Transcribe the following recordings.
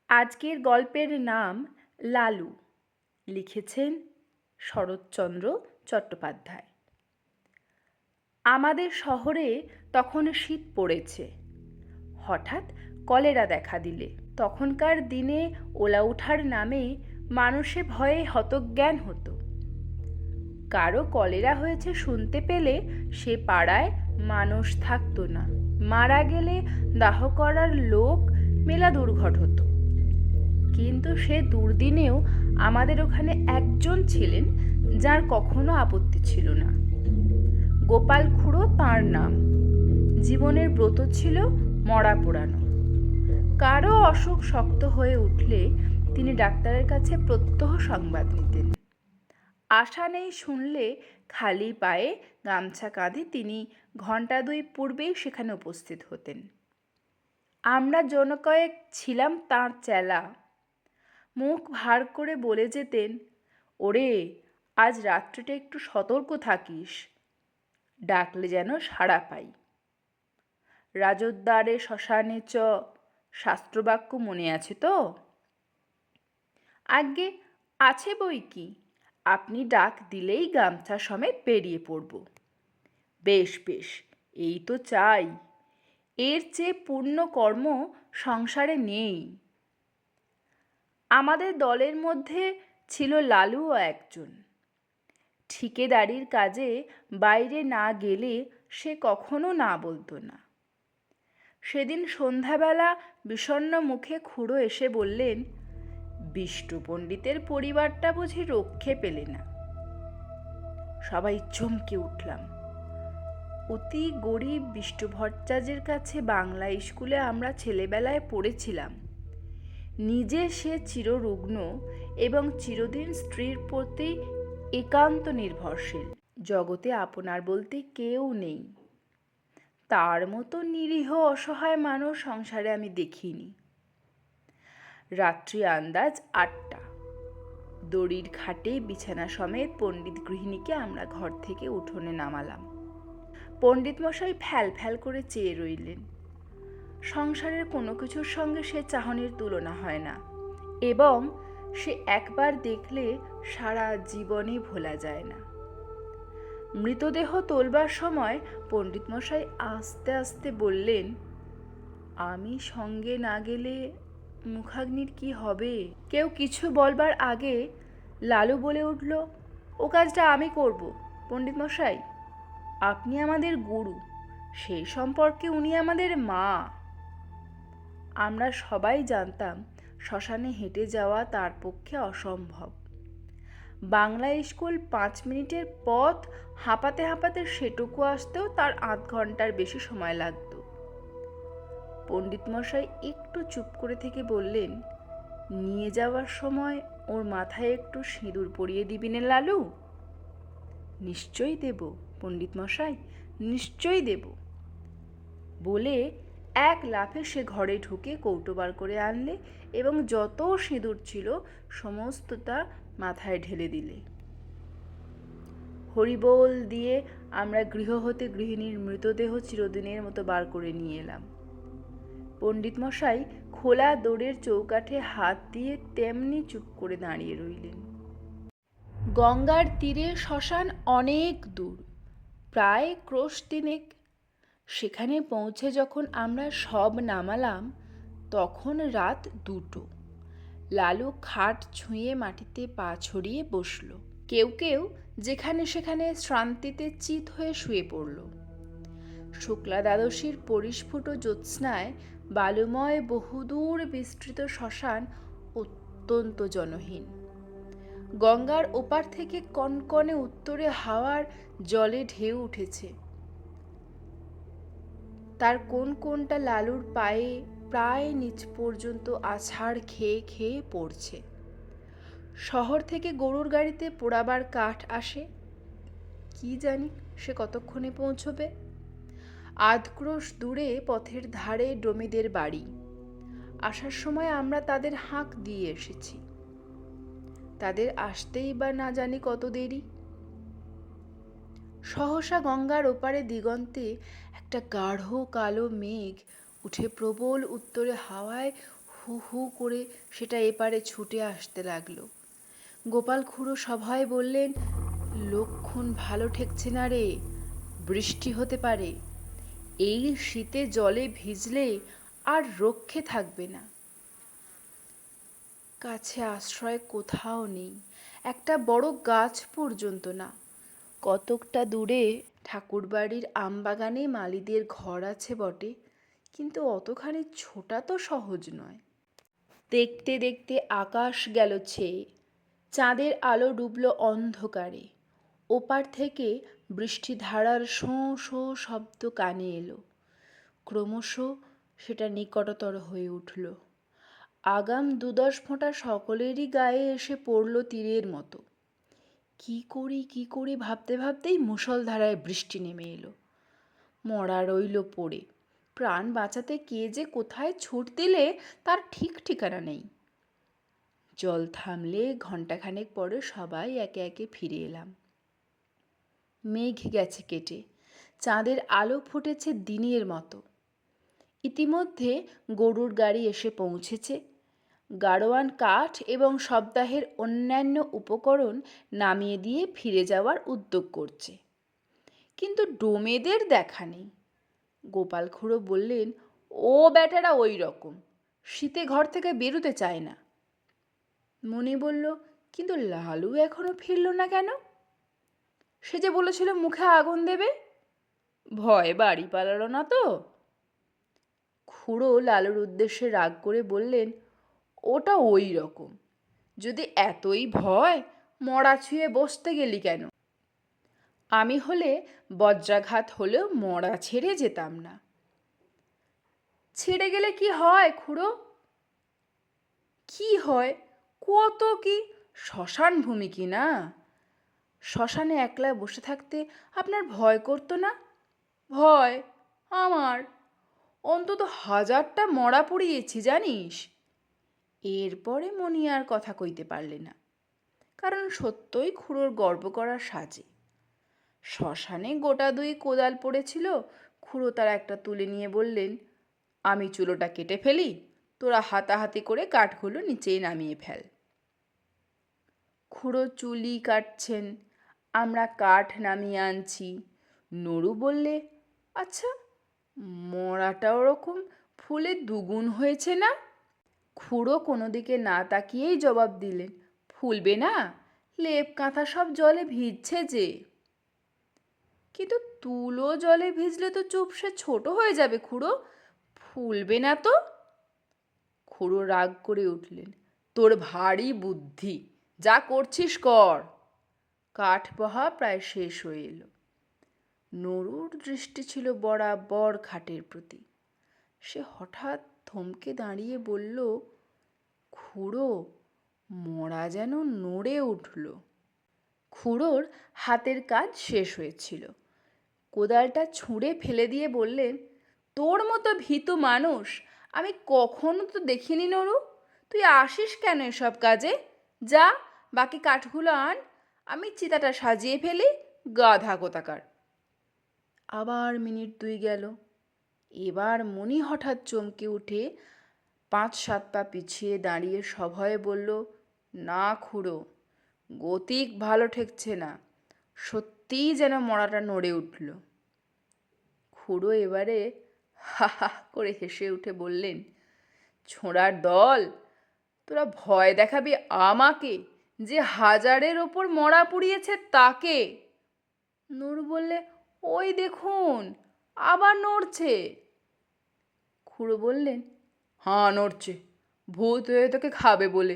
আজকের গল্পের নাম লালু। লিখেছেন শরৎচন্দ্র চট্টোপাধ্যায়। আমাদের শহরে তখন শীত পড়েছে। হঠাৎ কলেরা দেখা দিলে তখনকার দিনে ওলা ওঠার নামে মানুষে ভয়ে হতজ্ঞান হতো। কারো কলেরা হয়েছে শুনতে পেলে সে পাড়ায় মানুষ থাকতো না। মারা গেলে দাহ করার লোক মেলা দুর্ঘট হতো। কিন্তু সে দুর্দিনেও আমাদের ওখানে একজন ছিলেন যার কখনো আপত্তি ছিল না। গোপাল খুড়ো তাঁর নাম। জীবনের ব্রত ছিল মরা পোড়ানো। কারো অসুখ শক্ত হয়ে উঠলে তিনি ডাক্তারের কাছে প্রত্যহ সংবাদ নিতেন। আশা নেই শুনলে খালি পায়ে গামছা কাঁধে তিনি ঘণ্টা দুই পূর্বেই সেখানে উপস্থিত হতেন। আমরা জনকয়েক ছিলাম তাঁর চেলা। মুখ ভার করে বলে যেতেন, ওরে আজ রাত্রিটা একটু সতর্ক থাকিস, ডাকলে যেন সাড়া পাই। রাজদ্বারে শ্মশানে চ, শাস্ত্রবাক্য মনে আছে তো? আজ্ঞে আছে বই কি, আপনি ডাক দিলেই গামছা সমেত বেরিয়ে পড়ব। বেশ বেশ, এই তো চাই, এর চেয়ে পূর্ণ কর্ম সংসারে নেই। আমাদের দলের মধ্যে ছিল লালুও একজন। ঠিকেদারির কাজে বাইরে না গেলে সে কখনো না বলতো না। সেদিন সন্ধ্যাবেলা বিষণ্ণ মুখে খুড়ো এসে বললেন, বিষ্টু পণ্ডিতের পরিবারটা বুঝি রক্ষে পেলে না। সবাই চমকে উঠলাম। অতি গরিব বিষ্টু ভট্টাচার্যের কাছে বাংলা স্কুলে আমরা ছেলেবেলায় পড়েছিলাম। নিজে সে চিররুগ্ন এবং চিরদিন স্ত্রীর প্রতি একান্ত নির্ভরশীল। জগতে আপনার বলতে কেউ নেই। তার মতো নিরীহ অসহায় মানুষ সংসারে আমি দেখিনি। রাত্রি আন্দাজ 8টা। দড়ির খাটে বিছানা সমেত পণ্ডিত গৃহিণীকে আমরা ঘর থেকে উঠোনে নামালাম। পণ্ডিত মশাই ফ্যাল ফ্যাল করে চেয়ে রইলেন। সংসারের কোনো কিছুর সঙ্গে সে চাহনির তুলনা হয় না, এবং সে একবার দেখলে সারা জীবনে ভোলা যায় না। মৃতদেহ তোলবার সময় পণ্ডিত মশাই আস্তে আস্তে বললেন, আমি সঙ্গে না গেলে মুখাগ্নির কি হবে? কেউ কিছু বলবার আগে লালু বলে উঠল, ও কাজটা আমি করব পণ্ডিত মশাই। আপনি আমাদের গুরু, সেই সম্পর্কে উনি আমাদের মা। আমরা সবাই জানতাম শ্মশানে হেঁটে যাওয়া তার পক্ষে অসম্ভব। বাংলা স্কুল 5 মিনিটের পথ হাঁপাতে হাঁপাতে সেটুকু আসতেও তার আধ ঘন্টার বেশি সময় লাগত। পণ্ডিত মশাই একটু চুপ করে থেকে বললেন, নিয়ে যাওয়ার সময় ওর মাথায় একটু সিঁদুর পরিয়ে দিবি না লালু? নিশ্চয়ই দেব পণ্ডিত মশাই, নিশ্চয়ই দেব বলে এক লাফে সে ঘরে ঢুকে কৌটো বার করে আনলে এবং যত সিঁদুর ছিল সমস্তটা মাথায় ঢেলে দিলে। হরিবোল দিয়ে আমরা গৃহ হতে গৃহিণীর মৃতদেহ চিরদিনের মতো বার করে নিয়ে এলাম। পণ্ডিত মশাই খোলা দোরের চৌকাঠে হাত দিয়ে তেমনি চুপ করে দাঁড়িয়ে রইলেন। গঙ্গার তীরে শ্মশান অনেক দূর, প্রায় ক্রোশ 3। সেখানে পৌঁছে যখন আমরা সব নামালাম তখন রাত 2টো। লালু খাট ছুঁয়ে মাটিতে পা ছড়িয়ে বসল। কেউ কেউ যেখানে সেখানে শ্রান্তিতে চিত হয়ে শুয়ে পড়ল। শুক্লা দ্বাদশীর পরিস্ফুট জ্যোৎস্নায় বালুময় বহুদূর বিস্তৃত শ্মশান অত্যন্ত জনহীন। গঙ্গার ওপার থেকে কনকনে উত্তরে হাওয়ার জলে ঢেউ উঠেছে। তার কোন কোনটা লালুর পায়ে প্রায় নিচ পর্যন্ত আছাড় খেয়ে খেয়ে পড়ছে। শহর থেকে গরুর গাড়িতে পোড়াবার কাঠ আসে, কি জানি সে কতক্ষণে পৌঁছবে। আধক্রোশ দূরে পথের ধারে ডোমিদের বাড়ি। আসার সময় আমরা তাদের হাঁক দিয়ে এসেছি। তাদের আসতেই বা না জানি কত দেরি। সহসা গঙ্গার ওপারে দিগন্তে একটা গাঢ় কালো মেঘ উঠে প্রবল উত্তরে হাওয়ায় হু হু হু করে সেটা এপারে ছুটে আসতে লাগলো। গোপাল খুড়ো সভায় বললেন, লক্ষণ ভালো ঠেকছে না রে, বৃষ্টি হতে পারে। এই শীতে জলে ভিজলে আর রক্ষে থাকবে না। কাছে আশ্রয় কোথাও নেই, একটা বড় গাছ পর্যন্ত না। কতকটা দূরে ঠাকুরবাড়ির আমবাগানে মালীদের ঘর আছে বটে, কিন্তু অতখানি ছোটা তো সহজ নয়। দেখতে দেখতে আকাশ গেল ছেয়ে, চাঁদের আলো ডুবল অন্ধকারে। ওপার থেকে বৃষ্টিধারার শোঁ শোঁ শব্দ কানে এলো। ক্রমশ সেটা নিকটতর হয়ে উঠল। আগাম ২-১০ ফোঁটা সকলেরই গায়ে এসে পড়ল তীরের মতো। কি করি ভাবতে ভাবতেই মুষলধারায় বৃষ্টি নেমে এলো। মরা রইল পড়ে। প্রাণ বাঁচাতে কে যে কোথায় ছুট দিলে তার ঠিক ঠিকানা নেই। জল থামলে ঘণ্টাখানেক পরে সবাই একে একে ফিরে এলাম। মেঘ গেছে কেটে, চাঁদের আলো ফুটেছে দিনের মতো। ইতিমধ্যে গরুর গাড়ি এসে পৌঁছেছে। গাড়োয়ান কাঠ এবং সপ্তাহের অন্যান্য উপকরণ নামিয়ে দিয়ে ফিরে যাওয়ার উদ্যোগ করছে, কিন্তু ডোমেদের দেখা নেই। গোপাল খুড়ো বললেন, ও বেটারা ওই রকম, শীতে ঘর থেকে বেরোতে চায় না। মনি বলল, কিন্তু লালু এখনো ফিরল না কেন? সে যে বলেছিল মুখে আগুন দেবে, ভয় বাড়ি পালালো না তো? খুড়ো লালুর উদ্দেশ্যে রাগ করে বললেন, ওটা ওই রকম, যদি এতই ভয় মরা ছুঁয়ে বসতে গেলি কেন? আমি হলে বজ্রাঘাত হলেও মরা ছেড়ে যেতাম না। ছেড়ে গেলে কি হয় খুড়ো? কি হয়? কত কি! শ্মশান ভূমি কি না? শ্মশানে একলা বসে থাকতে আপনার ভয় করতো না? ভয় আমার? অন্তত ১০০০টা মরা পুড়িয়েছি জানিস। এরপরে মনি আর কথা কইতে পারলে না, কারণ সত্যই খুড়োর গর্ব করার সাজে। শ্মশানে গোটা ২ কোদাল পড়েছিল, খুড়ো তার একটা তুলে নিয়ে বললেন, আমি চুলোটা কেটে ফেলি, তোরা হাতাহাতি করে কাঠগুলো নিচেই নামিয়ে ফেল। খুড়ো চুলি কাটছেন, আমরা কাঠ নামিয়ে আনছি। নড়ু বললে, আচ্ছা, মরাটা ওরকম ফুলে দুগুণ হয়েছে না? খুড়ো কোনো দিকে না তাকিয়েই জবাব দিলেন, ফুলবে না, লেপ কাঁথা সব জলে ভিজছে যে। কিন্তু তুলো জলে ভিজলে তো চুপসে ছোট হয়ে যাবে খুড়ো, ফুলবে না তো? খুড়ো রাগ করে উঠলেন, তোর ভারী বুদ্ধি, যা করছিস কর। কাঠ বহা প্রায় শেষ হয়ে এলো। নরুর দৃষ্টি ছিল বরাবর খাটের প্রতি। সে হঠাৎ থমকে দাঁড়িয়ে বলল, খুড়ো, মরা যেন নড়ে উঠল। খুড়োর হাতের কাজ শেষ হয়েছিল। কোদালটা ছুঁড়ে ফেলে দিয়ে বললেন, তোর মতো ভীতু মানুষ আমি কখনো তো দেখিনি নরু। তুই আসিস কেন এসব কাজে? যা, বাকি কাঠগুলো আন, আমি চিতাটা সাজিয়ে ফেলি, গাধা কোথাকার। আবার মিনিট ২ গেল। এবার মনি হঠাৎ চমকে উঠে ৫-৭ পা পিছিয়ে দাঁড়িয়ে সভয়ে বলল, না খুড়ো, গতিক ভালো ঠেকছে না, সত্যিই যেন মরাটা নড়ে উঠল। খুড়ো এবারে হা হা করে হেসে উঠে বললেন, ছোঁড়ার দল, তোরা ভয় দেখাবি আমাকে, যে ১০০০-এর ওপর মরা পুড়িয়েছে তাকে? নূর বললে, ওই দেখুন, আবার নড়ছে। খুড়ো বললেন, হাঁ নড়ছে, ভূত হয়ে তোকে খাবে বলে।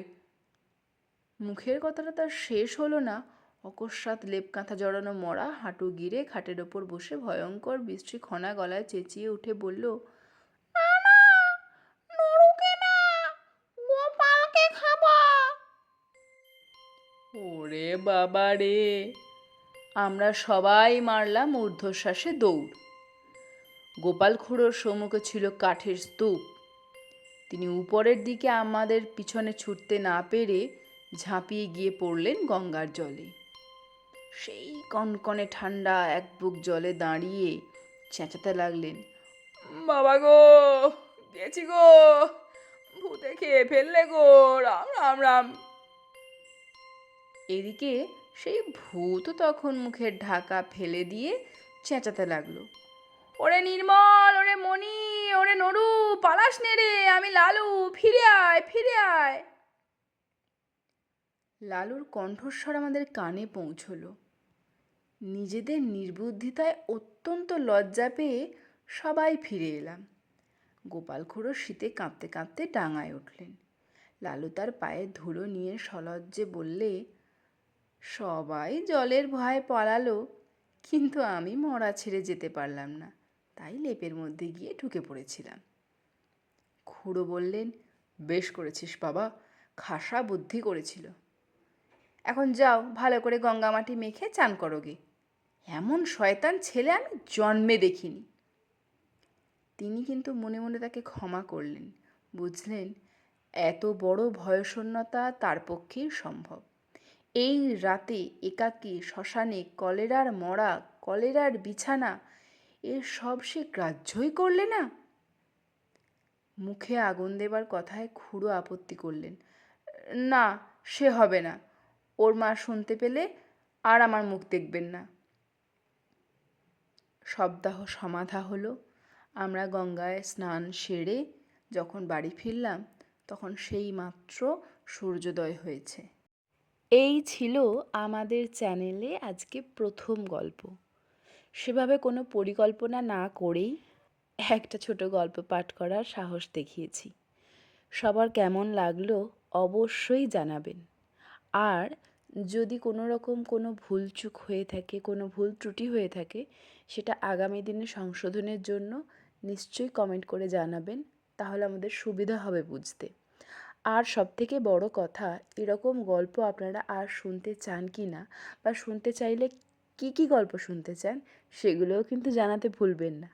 মুখের কথাটা তার শেষ হলো না, অকস্মাৎ লেপ কাঁথা জড়ানো মরা হাঁটু গিরে খাটের ওপর বসে ভয়ঙ্কর বিশ্রী খনা গলায় চেঁচিয়ে উঠে বলল, না না, নড়ুকে না, গোপালকে খাবো। ওরে বাবা রে! আমরা সবাই মারলাম ঊর্ধ্বশ্বাসে দৌড়। গোপাল খুড়োর সম্মুখে ছিল কাঠের স্তূপ। তিনি উপরের দিকে আমাদের পিছনে ছুটতে না পেরে ঝাঁপিয়ে গিয়ে পড়লেন গঙ্গার জলে। সেই কনকনে ঠান্ডা এক বুক জলে দাঁড়িয়ে চেঁচাতে লাগলেন, বাবা গো, গেছি গো, ভূতে খেয়ে ফেললে গো, রাম রাম রাম। এদিকে সেই ভূত তখন মুখের ঢাকা ফেলে দিয়ে চেঁচাতে লাগলো, ওরে নির্মল, ওরে মণি, ওরে নরু, পালাস নে রে, আমি লালু, ফিরে আয়, ফিরে আয়। লালুর কণ্ঠস্বর আমাদের কানে পৌঁছলো। নিজেদের নির্বুদ্ধিতায় অত্যন্ত লজ্জা পেয়ে সবাই ফিরে এলাম। গোপাল খুড়ো শীতে কাঁপতে কাঁপতে ডাঙায় উঠলেন। লালু তার পায়ে ধুলো নিয়ে সলজ্জে বললে, সবাই জলের ভয়ে পালালো, কিন্তু আমি মরা ছেড়ে যেতে পারলাম না, তাই লেপের মধ্যে গিয়ে ঢুকে পড়েছিলাম। খুড়ো বললেন, বেশ করেছিস বাবা, খাসা বুদ্ধি করেছিল। এখন যাও, ভালো করে গঙ্গা মাটি মেখে চান করোগে। এমন শয়তান ছেলে আমি জন্মে দেখিনি। তিনি কিন্তু মনে মনে তাকে ক্ষমা করলেন। বুঝলেন, এত বড় ভয়শূন্যতা তার পক্ষেই সম্ভব। এই রাতে একাকী শ্মশানে কলেরার মরা, কলেরার বিছানা, এর সব সে গ্রাহ্যই করলে না। মুখে আগুন দেবার কথায় খুড়ো আপত্তি করলেন, না, সে হবে না, ওর মা শুনতে পেলে আর আমার মুখ দেখবেন না। সপ্তাহ সমাধা হলো। আমরা গঙ্গায় স্নান সেরে যখন বাড়ি ফিরলাম, তখন সেই মাত্র সূর্যোদয় হয়েছে। এই ছিল আমাদের চ্যানেলে আজকে প্রথম গল্প। সেভাবে কোনো পরিকল্পনা না করেই একটা ছোট গল্প পাঠ করার সাহস দেখিয়েছি। সবার কেমন লাগলো অবশ্যই জানাবেন। আর যদি কোনো রকম কোনো ভুলচুক হয়ে থাকে, কোনো ভুল ত্রুটি হয়ে থাকে, সেটা আগামী দিনে সংশোধনের জন্য নিশ্চয়ই কমেন্ট করে জানাবেন, তাহলে আমাদের সুবিধা হবে বুঝতে। আর সবথেকে বড় কথা, এরকম গল্প আপনারা আর শুনতে চান কি না, বা শুনতে চাইলে কি কি গল্প শুনতে চান, সেগুলোও কিন্তু জানাতে ভুলবেন না।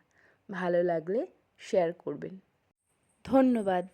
ভালো লাগলে শেয়ার করবেন। ধন্যবাদ।